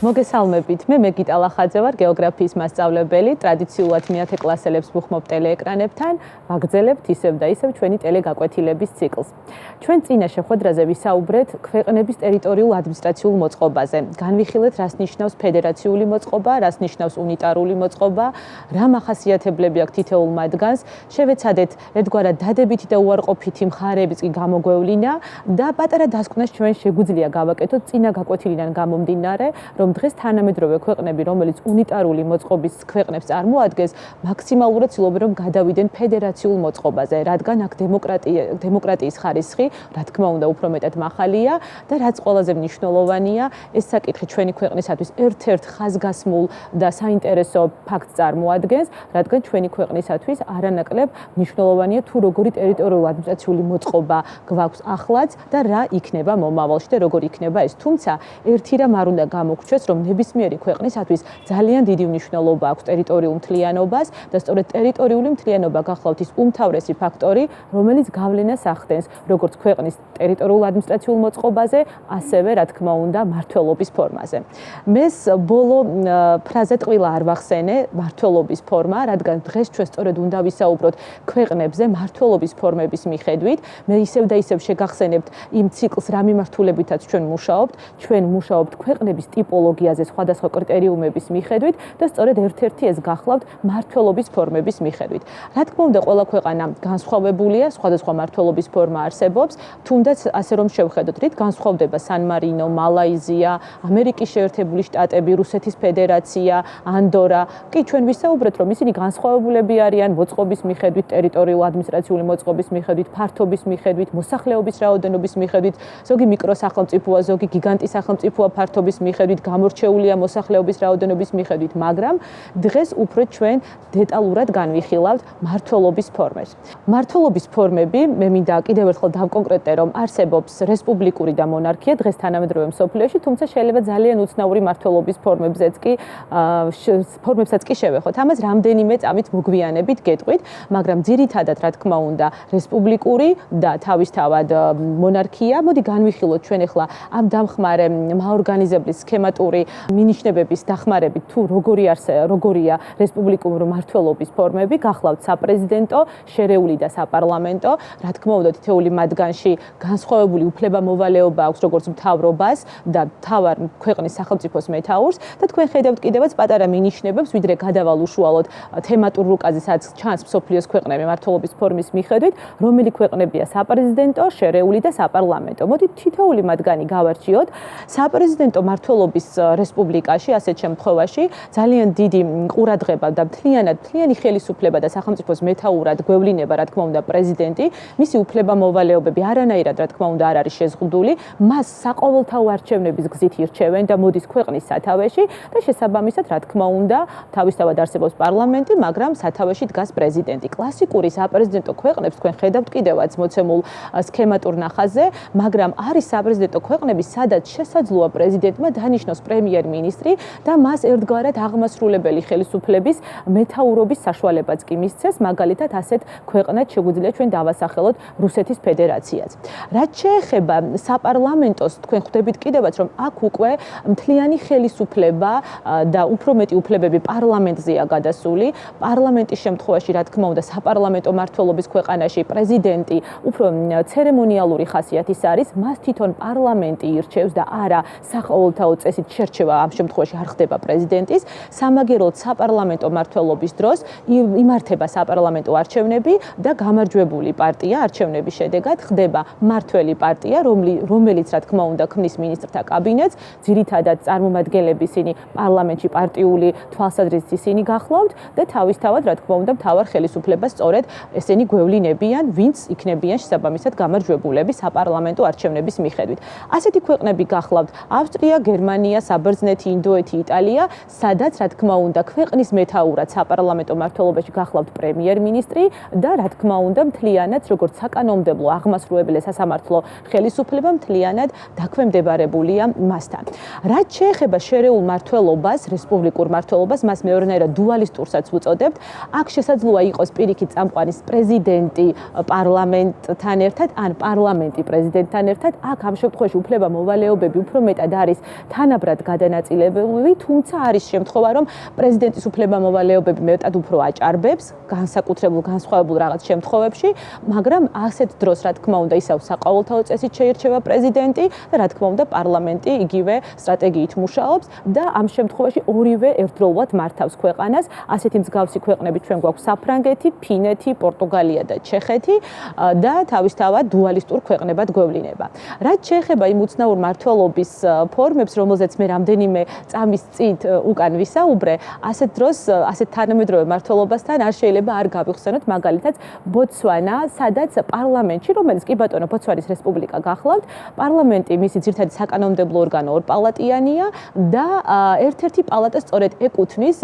მოგესალმებით, მე გიტა ლახაძე ვარ, გეოგრაფიის მასწავლებელი, ტრადიციულად მე-10 კლასელებს ვუხმობ ტელეეკრანებთან, ვაგრძელებთ ისევ და ისევ ჩვენი ტელეგაკვეთილების ციკლს. ჩვენ წინა შეხვედრაზე ვისაუბრეთ ქვეყნების ტერიტორიულ ადმინისტრაციულ მოწყობაზე. განვიხილეთ, რას ნიშნავს ფედერაციული მოწყობა, რას ნიშნავს უნიტარული მოწყობა, რა მახასიათებლები აქვს თითოეულ მათგანს, შევეცადეთ ერთგვარად დადებითი და უარყოფითი მხარეებიც კი გამოგვევლინა და პატარა დასკვნას ჩვენ შეგვიძლია გავაკეთოთ წინა გაკვეთილიდან გამომდინარე, რომ დღეს თანამედროვე ქვეყნები, რომელიც უნიტარული მოწყობის ქვეყნებს წარმოადგენს, მაქსიმალურად ცდილობენ, რომ გადავიდნენ ფედერაციულ მოწყობაზე, რადგან აქ დემოკრატიის ხარისხი, რა თქმა უნდა, უფრო მეტად მაღალია და რაც ყველაზე მნიშვნელოვანია, ეს საკითხი ჩვენი ქვეყნისათვის ერთ-ერთ ხაზგასმულ და საინტერესო ფაქტს წარმოადგენს, რადგან ჩვენი ქვეყნისათვის არანაკლებ მნიშვნელოვანია თუ როგორი ტერიტორიული ადმინისტრაციული მოწყობა გვაქვს ახლაც და რა იქნება მომავალში და როგორ იქნება ეს. თუმცა ერთი რამ არ უნდა გამოგრჩეს, რომ ნებისმიერი ქვეყნისათვის ძალიან დიდი მნიშვნელობა აქვს ტერიტორიულ მთლიანობას და სწორედ ტერიტორიული მთლიანობა გახლავთ ის უმთავრესი ფაქტორი, რომელიც გავლენას ახდენს როგორც ქვეყნის ტერიტორიულ ადმინისტრაციულ მოწყობაზე, ასევე რა თქმა უნდა მმართველობის ფორმაზე. მეს ბოლო ფრაზე ტყვილა არ ვახსენე მმართველობის ფორმა, რადგან დღეს ჩვენ სწორედ უნდა ვისაუბროთ ქვეყნებზე მმართველობის ფორმების მიხედვით. მე ისევ და ისევ შეგახსენებთ იმ ციკლს, რა მიმართულებითაც ჩვენ მუშაობთ. ჩვენ მუშაობთ ქვეყნების ტიპოლოგიაზე სხვადასხვა კრიტერიუმების მიხედვით და სწორედ ერთ-ერთი ეს გახლავთ მმართველობის ფორმების მიხედვით. რა თქმა უნდა, ყველა ქვეყანა განსხვავებულია, სხვადასხვა მმართველობის ფორმა არსებობს, თუნდაც ასე რომ შევხედოთ, რით განსხვავდება სან-მარინო, მალაიზია, ამერიკის შეერთებული შტატები, რუსეთის ფედერაცია, ანდორა. კი, ჩვენ ვისაუბრეთ, რომ ისინი განსხვავებულები არიან მოწყობის მიხედვით, ტერიტორიული ადმინისტრაციული მოწყობის მიხედვით, ფართობის მიხედვით, მოსახლეობის რაოდენობის მიხედვით, ზოგი მიკროსახელმწიფოა, ზოგი გიგანტი სახელმწიფოა ფართობის მიხედვით, გამორჩეულია მოსახლეობის რაოდენობის მიხედვით, მაგრამ დღეს უფრო ჩვენ დეტალურად განვიხილავთ მმართველობის ფორმებს. მმართველობის ფორმები, მე მინდა კიდევ ერთხელ დავკონკრეტე, რომ არსებობს რესპუბლიკური და მონარქია დღეს თანამედროვე მსოფლიოში, თუმცა შეიძლება ძალიან უცნაური მმართველობის ფორმებსაც კი შევეხოთ. ამას რამდენიმე წამით მოგვიანებით გეტყვით, მაგრამ ძირითადად რა თქმა უნდა, რესპუბლიკური და თავისთავად მონარქია. მოდი განვიხილოთ ჩვენ ახლა ამ დამხმარე მაორგანიზებლის სქემატური მინიშნებების დახმარებით თუ როგორია რესპუბლიკური მმართველობის ფორმები, გახლავთ საპრეზიდენტო, შერეული და საპარლამენტო. რა თქმა უნდა, თითოეული მათგანში განსხვავებული უფლება-მოვალეობა აქვს როგორც მთავრობას და მთავარ ქვეყნის სახელმწიფოს მეთაურს და თქვენ ხედავთ კიდევაც პატარა მინიშნებებს, ვიდრე გადავალ უშუალოდ თემატურ რუკაზე, სადაც ჩანს მსოფლიოს ქვეყნები მმართველობის ფორმის მიხედვით, რომელი ქვეყნებია საპრეზიდენტო, შერეული და საპარლამენტო. მოდით თითოეული მათგანი გავარჩიოთ. საპრეზიდენტო მმართველობის რესპუბლიკაში, ასეთ შემთხვევაში, ძალიან დიდი ყურადღება და მთლიანი ხელისუფლება და სახელმწიფოს მეთაურად გვევლინება, რა თქმა უნდა, პრეზიდენტი. მისი უფლება-მოვალეობები არანაირად, რა თქმა უნდა, არ არის შეზღუდული. მას საყოველთაო არჩევნების გზით ირჩევენ და მოდის ქვეყნის სათავეში და შესაბამისად, რა თქმა უნდა, თავისთავად არსებობს პარლამენტი, მაგრამ სათავეში დგას პრეზიდენტი. კლასიკური საპრეზიდენტო ქვეყნებს თქვენ ხედავთ კიდევაც მოცემულ სქემატურ ნახაზზე, მაგრამ არის საპრეზიდენტო ქვეყნები, სადაც შესაძლოა პრეზიდენტმა დანიშნოს პრემიერ-მინისტრი და მას ერთგვარად აღმასრულებელი ხელისუფლების მეთაურობის საშუალებაც კი მისცეს, მაგალითად ასეთ ქვეყნად შეგვიძლია ჩვენ დავასახელოთ რუსეთის ფედერაციაც. რაც შეეხება საპარლამენტოს, თქვენ ხვდებით კიდევაც, რომ აქ უკვე მთლიანი ხელისუფლება და უფრო მეტი უფლებები პარლამენტზეა გადასული. პარლამენტის შემთხვევაში, რა თქმა უნდა, საპარლამენტო მმართველობის ქვეყანაში პრეზიდენტი უფრო ცერემონიალური ხასიათის არის, მას თვითონ პარლამენტი ირჩევს და არა საყოველთაო წესით შერჩევა ამ შემთხვევაში არ ხდება პრეზიდენტის. სამაგეროდ საპარლამენტო მმართველობის დროს იმართება საპარლამენტო არჩევნები და გამარჯვებული პარტია არჩევნების შედეგად ხდება მმართველი პარტია, რომელიც რა თქმა უნდა ქმნის მინისტრთა კაბინეტს, ძირითადად წარმომადგენლები ისინი პარლამენტში პარტიული თვალსაზრისით ისინი გახლავთ და თავისთავად რა თქმა უნდა მთავარ ხელისუფლებას სწორედ ესენი გვევლინებიან, ვინც იქნებიან შესაბამისად გამარჯვებულები საპარლამენტო არჩევნების მიხედვით. ასეთი ქვეყნები გახლავთ ავსტრია, გერმანია, საბერძნეთი, ინდოეთი, იტალია, სადაც რა თქმა უნდა ქვეყნის მეთაურად საპარლამენტო მმართველობაში გახლავთ პრემიერ-მინისტრი და რა თქმა უნდა მთლიანად როგორც საკანონმდებლო აღმასრულებელი სასამართლო ხელისუფლება მთლიანად დაქვემდებარებულია მასთან. რაც შეეხება შერეულ მმართველობას, რესპუბლიკურ მმართველობას, მას მეორნაირად დუალისტურსაც ვუწოდებთ. აქ შესაძლოა იყოს პირიქით წამყვანის პრეზიდენტი პარლამენტთან ერთად, ან პარლამენტი პრეზიდენტთან ერთად. აქ ამ შემთხვევაში უფლება-მოვალეობები უფრო მეტად არის თანაბრად მკვდარად გადანაწილებული, თუმცა არის შემთხვევა, რომ პრეზიდენტის უფლებამოვალეობები მეტად უფრო აჭარბებს განსაკუთრებულ განსხვავებულ რაღაც შემთხვევებში, მაგრამ ასეთ დროს, რა თქმა უნდა, ისევ საყოველთაო წესით შეირჩევა პრეზიდენტი და რა თქმა უნდა, პარლამენტი იგივე სტრატეგიით მუშაობს და ამ შემთხვევაში ორივე ერთდროულად მართავს ქვეყანას. ასეთი მსგავსი ქვეყნები ჩვენ გვაქვს საფრანგეთი, ფინეთი, პორტუგალია და ჩეხეთი და თავისთავად დუალისტურ ქვეყნებად გვევლინება. რაც შეეხება იმ უცნაურ მმართველობის ფორმებს, რომელზეც მე რამდენიმე წამის წინ უკან ვისაუბრე, ასეთ დროს, ასეთ თანამედროვე მმართველობასთან არ შეიძლება არ გავიხსენოთ მაგალითად ბოტსვანა, სადაც პარლამენტში, რომელიც კი ბატონო ბოტსვანის რესპუბლიკა გახლავთ, პარლამენტი მისი ძირითადი საკანონმდებლო ორგანო ორპალატიანია და ერთ-ერთი პალატა სწორედ ეკუთვნის,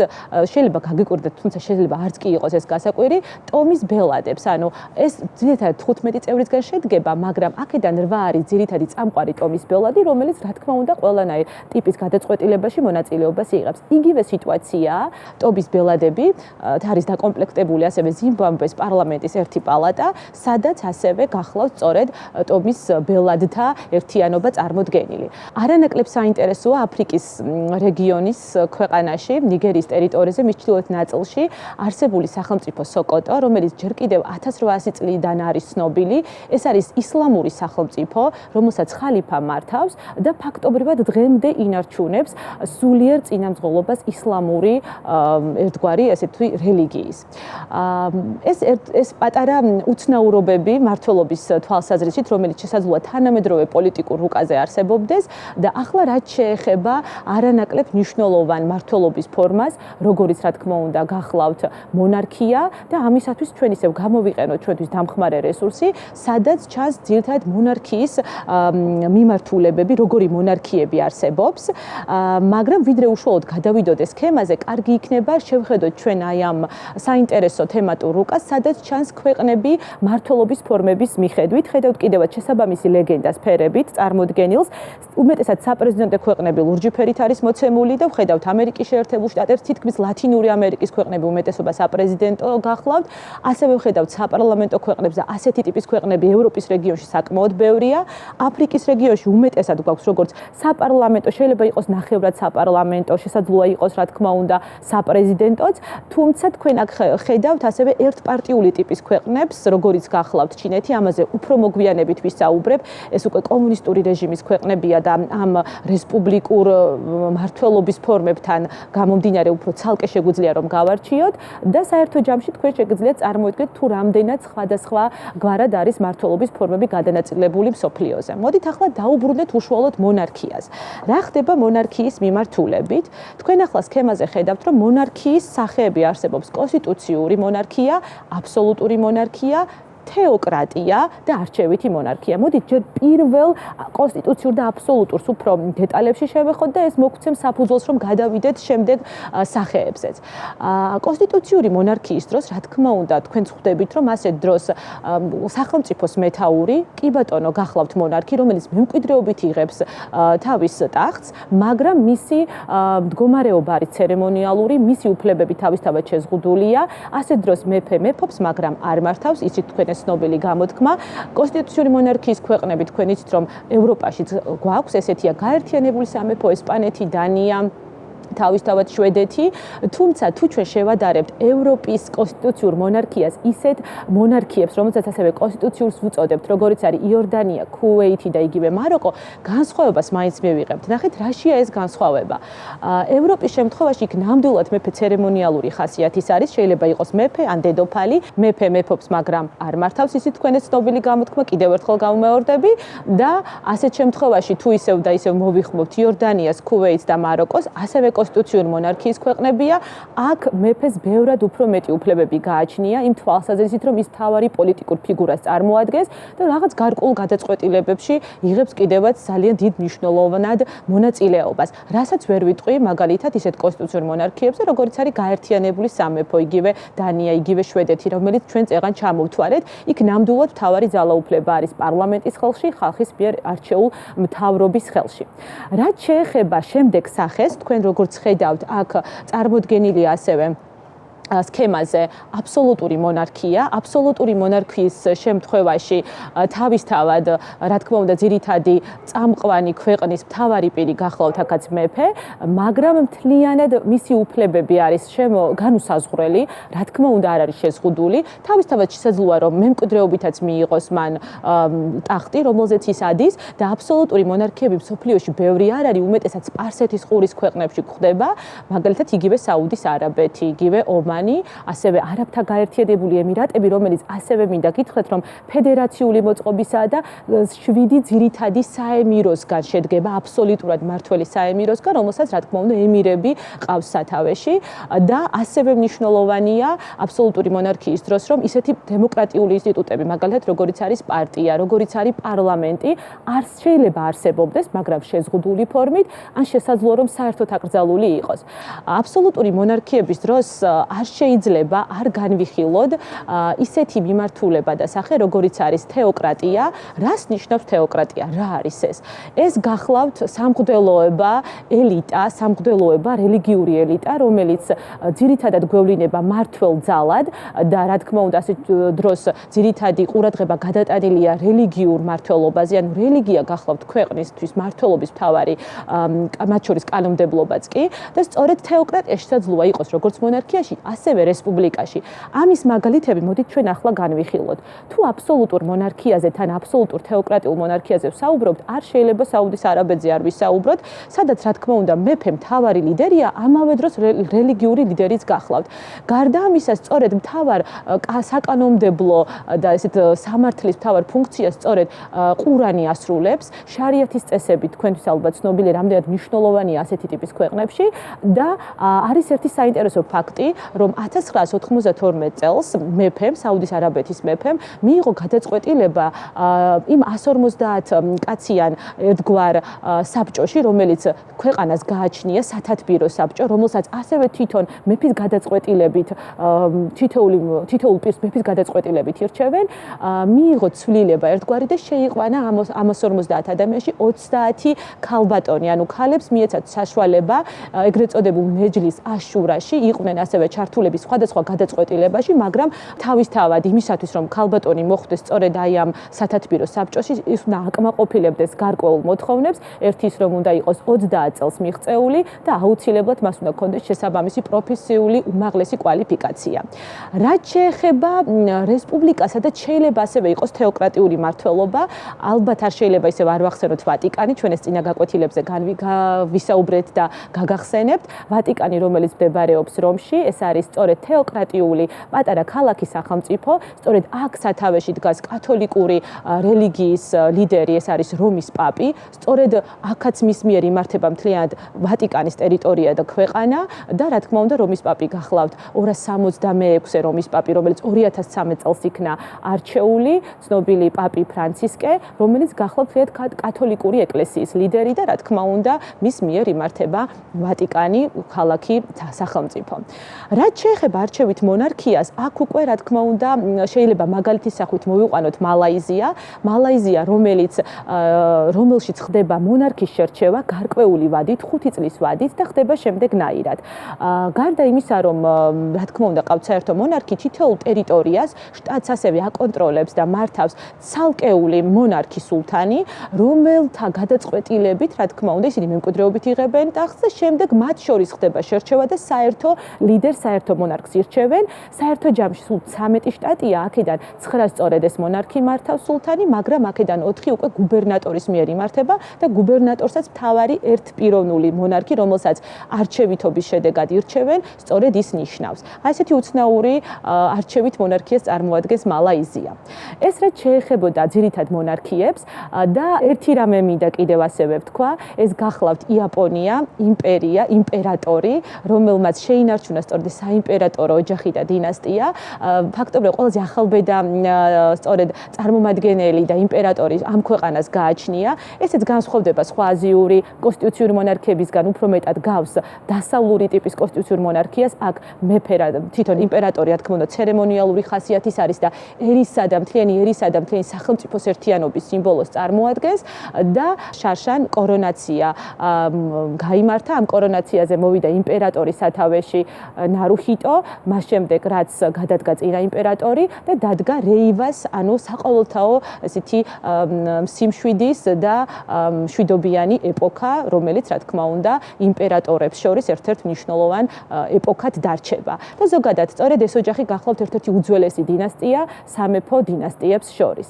შეიძლება გაგიკვირდეთ, თუმცა შეიძლება არც კი იყოს ეს გასაკვირი, ტომის ბელადებს. ანუ ეს ძირითადად 15 წევრისგან შედგება, მაგრამ აქედან 8 არის ძირითადი წამყვარი ტომის ბელადი, რომელიც რა თქმა უნდა ყველანაირ ტიპის გადაწყვეტილებაში მონაწილეობას იღებს. იგივე სიტუაციაა ტომის ბელადები, არის დაკომპლექტებული ასევე ზიმბაბვეს პარლამენტის ერთი პალატა, სადაც ასევე გახლავთ სწორედ ტომის ბელადთა ერთიანობა წარმოდგენილი. არანაკლებ საინტერესოა აფრიკის რეგიონის ქვეყანაში, ნიგერიის ტერიტორიაზე, მის ჩრდილოეთ ნაწილში არსებული სახელმწიფო სოკოტო, რომელიც ჯერ კიდევ 1800 წლიდან არის ცნობილი. ეს არის ისლამური სახელმწიფო, რომელსაც ხალიფა მართავს და ფაქტობრივად დღემდე ინარჩუნებს სულიერ წინამძღოლობას ისლამური ერთგვარი, ასე ვთქვი, რელიგიის. ეს პატარა უცნაურობები მმართველობის თვალსაზრისით, რომელიც შესაძლოა თანამედროვე პოლიტიკურ რუკაზე არსებობდეს და ახლა რაც შეეხება არანაკლებ მნიშვნელოვან მმართველობის ფორმას, როგორიც რა თქმა უნდა გახლავთ მონარქია და ამისათვის ჩვენ ისევ გამოვიყენოთ ჩვენთვის დამხმარე რესურსი, სადაც ჩანს ძირითადად მონარქიის მიმართულებები, როგორი მონარქიები არსებობს, მაგრამ ვიდრე უშუალოდ გადავიდოთ ეს სქემაზე, კარგი იქნება შევხედოთ ჩვენ აი ამ საინტერესო თემატურ რუკას, სადაც ჩანს ქვეყნები მმართველობის ფორმების მიხედვით, ხედავთ კიდევაც შესაბამისი ლეგენდას ფერებით წარმოდგენილს, უმეტესად საპრეზიდენტო ქვეყნები ლურჯი ფერით არის მოცემული და ვხედავთ ამერიკის შეერთებულ შტატებს, თითქმის ლათინური ამერიკის ქვეყნები უმეტესობა საპრეზიდენტო გახლავთ, ასევე ვხედავთ საპარლამენტო ქვეყნებს და ასეთი ტიპის ქვეყნები ევროპის რეგიონში საკმაოდ ბევრია, აფრიკის რეგიონში უმეტესად გვაქვს როგორც საპარლამენტო, შეიძლება იყოს ნახევრად საპარლამენტო, შესაძლოა იყოს რა თქმა უნდა საპრეზიდენტოც, თუმცა თქვენ აქ ხედავთ ასევე ერთპარტიული ტიპის ქვეყნებს, როგორიც გახლავთ ჩინეთი, ამაზე უფრო მოგვიანებით ვისაუბრებ, ეს უკვე კომუნისტური რეჟიმის ქვეყნებია და ამ რესპუბლიკურ მმართველობის ფორმებთან გამომდინარე უფრო ცალკე შეგვიძლია რომ გავარჩიოთ და საერთო ჯამში თქვენ შეგიძლიათ წარმოიდგინოთ თუ რამდენად სხვადასხვა გვარად არის მმართველობის ფორმები გადანაწილებული მსოფლიოზე. მოდით ახლა დაუბრუნდეთ უშუალოდ მონარქიას. რა ხდება მონარქიის მიმართულებით? თქვენ ახლა სქემაზე ხედავთ, რომ მონარქიის სახეები არსებობს: კონსტიტუციური მონარქია, აბსოლუტური მონარქია, თეოკრატია და არჩევითი მონარქია. მოდით ჯერ პირველ კონსტიტუციურ და აბსოლუტურს უფრო დეტალებში შევეხოთ და ეს მოგცემს საფუძველს, რომ გადავიდეთ შემდეგ სახეებზეც. კონსტიტუციური მონარქიის დროს, რა თქმა უნდა, თქვენ ხვდებით, რომ ასეთ დროს სახელმწიფოს მეთაური, კი ბატონო, გახლავთ მონარქი, რომელიც მემკვიდრეობით იღებს თავის ტახტს, მაგრამ მისი მდგომარეობა არის ცერემონიალური, მისი უფლებები თავისთავად შეზღუდულია. ასეთ დროს მეფე მეფობს, მაგრამ არ მართავს, იცით თქვენ ცნობილი გამოთქმა. კონსტიტუციური მონარქიის ქვეყნები თქვენ იცით, რომ ევროპაშიც გვაქვს, ესეთია გაერთიანებული სამეფო, ესპანეთი, დანია, თავისთავად შვედეთი, თუმცა თუ ჩვენ შევადარებთ ევროპის კონსტიტუციურ მონარქიას ისეთ მონარქიებს, რომელსაც ასევე კონსტიტუციურს ვუწოდებთ, როგორიც არის იორდანია, ქუვეითი და იგივე მაროკო, განსხვავებას მაინც მივიღებთ. ნახეთ, რაშია ეს განსხვავება. ევროპის შემთხვევაში იქ ნამდვილად მეფე ცერემონიალური ხასიათის არის, შეიძლება იყოს მეფე ან დედოფალი, მეფე მეფობს, მაგრამ არ მართავს, ისიც თქვენს ცნობილი გამოთქმა, კიდევ ერთხელ გავუმეორდები და ასეთ შემთხვევაში თუ ისევ და ისევ მოვიხმობთ იორდანიას, ქუვეითს და მაროკოს, ასევე კონსტიტუციური მონარქიის ქვეყნებია, აქ მეფეს ბევრად უფრო მეტი უფლებები გააჩნია იმ თვალსაზრისით, რომ ის მთავარი პოლიტიკურ ფიგურას წარმოადგენს და რაღაც გარკვეულ გადაწყვეტილებებში იღებს კიდევაც ძალიან დიდ მნიშვნელოვნად მონაწილეობას. რასაც ვერ ვიტყვი, მაგალითად, ისეთ კონსტიტუციურ მონარქიებზე, როგორც არის გაერთიანებული სამეფო, იგივე დანია, იგივე შვედეთი, რომელიც ჩვენ წეღან ჩამოვთვალეთ, იქ ნამდვილად მთავარი ძალაუფლება არის პარლამენტის ხელში, ხალხის მიერ არჩეულ მთავრობის ხელში. რაც შეეხება შემდეგ სახეს, თქვენ როგორც ხედავთ, აქ წარმოდგენილია ასევე სქემაზე აბსოლუტური მონარქია, აბსოლუტური მონარქიის შემთხვევაში თავისთავად, რა თქმა უნდა, ძირითადი წამყვანი ქვეყნის მთავარი პირი გახლავთ აქაც მეფე, მაგრამ მთლიანად მისი უფლებები არის განუსაზღვრელი, რა თქმა უნდა, არ არის შეზღუდული. თავისთავად შესაძლოა, რომ მემკვიდრეობითაც მიიღოს მან ტახტი, რომელზეც ის ადის და აბსოლუტური მონარქიები მსოფლიოში ბევრი არ არის, უმეტესად სპარსეთის ყურის ქვეყნებში გვხდება, მაგალითად იგივე საუდის არაბეთი, იგივე ომანი, ასევე არაბთა გაერთიანებული ემირატები, რომელიც ასევე მინდა გითხრათ, რომ ფედერაციული მოწყობისაა და 7 ძირითადი საემიროსგან შედგება, აბსოლუტურად მმართველი საემიროსგან, რომელსაც რა თქმა უნდა ემირები ყავს სათავეში და ასევე მნიშვნელოვანია აბსოლუტური მონარქიის დროს, რომ ისეთი დემოკრატიული ინსტიტუტები, მაგალითად როგორიც არის პარტია, როგორიც არის პარლამენტი, არ შეიძლება არსებობდეს, მაგრამ შეზღუდული ფორმით, ან შესაძლოა რომ საერთოდ აკრძალული იყოს. აბსოლუტური მონარქიების დროს არ შეიძლება არ განვიხილოთ ისეთი მიმართულება და სახე, როგორიც არის თეოკრატია. რას ნიშნავს თეოკრატია? რა არის ეს? ეს გახლავთ სამღვდელოება, ელიტა, სამღვდელოება, რელიგიური ელიტა, რომელიც ძირითადად გვევლინება მართველ ძალად და რა თქმა უნდა, ასეთ დროს ძირითადი ყურადღება გადატანილია რელიგიურ მმართველობაზე, ანუ რელიგია გახლავთ ქვეყნისთვის მმართველობის მთავარი, მათ შორის კანონმდებლობაც კი და სწორედ თეოკრატია შესაძლოა იყოს როგორც მონარქიაში, ასევე რესპუბლიკაში. ამის მაგალითები მოდით ჩვენ ახლა განვიხილოთ. თუ აბსოლუტურ მონარქიაზე თან აბსოლუტურ თეოკრატიულ მონარქიაზე ვსაუბრობთ, არ შეიძლება საუდის არაბეთზე არ ვისაუბროთ, სადაც რა თქმა უნდა მეფე მთავარი ლიდერია, ამავე დროს რელიგიური ლიდერიც გახლავთ. გარდა ამისა, სწორედ მთავარ საკანონმდებლო და ესეთ სამართლის მთავარ ფუნქციას სწორედ ყურანი ასრულებს, შარიათის წესები თქვენთვის ალბათ ცნობილი, რამდენად მნიშვნელოვანია ასეთი ტიპის ქვეყნებში და არის ერთი საინტერესო ფაქტი, რომ 1992 წელს მეფემ, საუდის არაბეთის მეფემ მიიღო გადაწყვეტილება იმ 150 კაციან ერთგვარ საბჭოში, რომელიც ქვეყანას გააჩნია სათათბირო საბჭო, რომელსაც ასევე თვითონ მეფის გადაწყვეტილებით თითოეულ პირს მეფის გადაწყვეტილებით ირჩევენ, მიიღო ცვლილება ერთგვარი და შეიყვანა ამ 150 ადამიანში 30 ქალბატონი, ანუ ქალებს მიეცათ საშუალება ეგრეთ წოდებულ მეჯლის აშურაში იყვნენ ასევე ჩართულები სხვადასხვა გადაწყვეტილებაში, მაგრამ თავისთავად იმისათვის, რომ ქალბატონი მოხვდეს სწორედ აი ამ სათათბირო საბჭოში, ის უნდა აკმაყოფილებდეს გარკვეულ მოთხოვნებს, ერთი ის რომ უნდა იყოს 30 წელს მიღწეული და აუცილებლად მას უნდა ჰქონდეს შესაბამისი პროფესიული უმაღლესი კვალიფიკაცია. რაც შეეხება რესპუბლიკას, სადაც შეიძლება ასევე იყოს თეოკრატიული მმართველობა, ალბათ არ შეიძლება ისევ არ ვახსენოთ ვატიკანი, ჩვენ ეს წინა გაკვეთილებზე ვისაუბრეთ და გაგახსენებთ. ვატიკანი, რომელიც მდებარეობს რომში, ეს არის სწორედ თეოკრატიული პატარა ქალაქი სახელმწიფო, სწორედ აქ სათავეში დგას კათოლიკური რელიგიის ლიდერი, ეს არის რომის პაპი, სწორედ აქაც მის მიერ იმართება მთლიანად ვატიკანის ტერიტორია და ქვეყანა და რა თქმა უნდა რომის პაპი გახლავთ 266-ე რომის პაპი, რომელიც 2013 წელს იქნა არჩეული, ცნობილი პაპი ფრანცისკე, რომელიც გახლავთ კათოლიკური ეკლესიის ლიდერი და რა თქმა უნდა მის მიერ იმართება ვატიკანი, ქალაქი, სახელმწიფო. რაც შეეხება არჩევით მონარქიას, აქ უკვე რა თქმა უნდა შეიძლება მაგალითის სახვით მოვიყვანოთ მალაიზია, რომელშიც ხდება მონარქის შერჩევა გარკვეული ვადით, 5 წლის ვადით და ხდება შემდეგნაირად. გარდა იმისა, რომ რა თქმა უნდა ყავთ საერთო მონარქი, თითოეულ ტერიტორიას შტატს ასევე აკონტროლებს და მართავს ცალკეული მონარქი სულთანი, რომელთა გადაწყვეტილებით, რა თქმა უნდა, ისინი მემკვიდრეობით იღებენ ტახტს და შემდეგ მათ შორის ხდება შერჩევა და საერთო ლიდერს, საერთო მონარქს ირჩევენ. საერთო ჯამში სულ 13 შტატია, აქედან 9 სწორედ ეს მონარქი მართავს სულთანი, მაგრამ აქედან 4 უკვე გუბერნატორის მიერ იმართება და გუბერნატორსაც მთავარი ერთპიროვნული მონარქი, რომელსაც არჩევითობის შედეგად ირჩევენ, სწორედ ის ნიშნავს. აი ესეთი უცნაური არჩევით მონარქიას წარმოადგენს მალაიზია. ეს რაც შეეხებოდა ძირითად მონარქიებს და ერთი რამე მინდა კიდევ ასევე ვთქვა, ეს გახლავთ იაპონია, იმპერია, იმპერატორი, რომელმაც შეინარჩუნა სწორედ საიმპერატორო ოჯახი და დინასტია. ფაქტობრივად ყველაზე ახალბედა სწორედ წარმომადგენელი და იმპერატორი ამ ქვეყანას გააჩნია. ესეც განსხვავდება სხვა აზიური კონსტიტუციური მონარქიებისგან, უფრო მეტად გავს დასავლური ტიპის კონსტიტუციურ მონარქიას. აქ მეფე თვითონ იმპერატორი, რა თქმა უნდა, ცერემონიალური ხასიათის არის და მთლიანი ერისა და მთლიანი სახელმწიფოს ერთიანობის სიმბოლოს წარმოადგენს და შარშან კორონაცია გაიმართა. ამ კორონაციაზე მოვიდა იმპერატორის სათავეში ნარუ ნარუჰიტო, მას შემდეგ რაც გადადგა წინა იმპერატორი და დადგა რეივას, ანუ საყოველთაო ესეთი სიმშვიდის და მშვიდობიანი ეპოქა, რომელიც რა თქმა უნდა იმპერატორებს შორის ერთ-ერთ მნიშვნელოვან ეპოქად დარჩება. და ზოგადად, სწორედ ეს ოჯახი გახლავთ ერთ-ერთი უძველესი დინასტია სამეფო დინასტიებს შორის.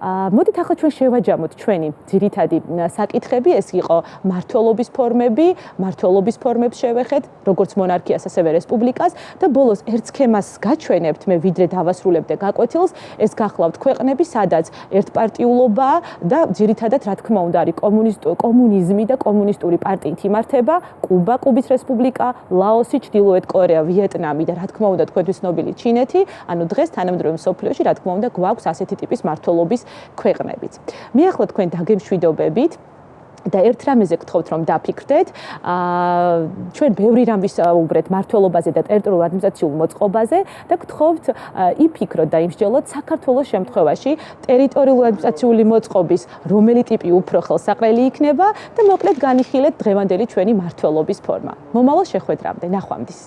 მოდით ახლა ჩვენ შევაჯამოთ ჩვენი ძირითადი საკითხები, ეს იყო მმართველობის ფორმებს შევეხეთ, როგორც მონარქიას, ასევე რესპუბლიკას და ბოლოს ერთ სქემას გაჩვენებთ, მე ვიდრე დავასრულებდე გაკვეთილს, ეს გახლავთ ქვეყნები, სადაც ერთპარტიულობა და ძირითადად რა თქმა უნდა არის კომუნიზმი და კომუნისტური პარტიით იმართება, კუბა, კუბის რესპუბლიკა, ლაოსი, ჩრდილოეთ კორეა, ვიეტნამი და რა თქმა უნდა თქვენთვის ცნობილი ჩინეთი, ანუ დღეს თანამედროვე მსოფლიოში რა თქმა უნდა გვაქვს ასეთი ტიპის მმართველობის ქვეყნებიც. მე ახლა თქვენ დაგემშვიდობებით და ერთ რამეზე გთხოვთ რომ დაფიქრდეთ, ჩვენ ბევრი რამ ვისაუბრეთ მმართველობაზე და ტერიტორიულ ადმინისტრაციულ მოწყობაზე და გთხოვთ იფიქროთ და იმსჯელოთ საქართველოს შემთხვევაში ტერიტორიული ადმინისტრაციული მოწყობის რომელი ტიპი უფრო ხელსაყრელი იქნება და მოკლედ განიხილეთ დღევანდელი ჩვენი მმართველობის ფორმა. მომავალ შეხვედრამდე, ნახვამდის.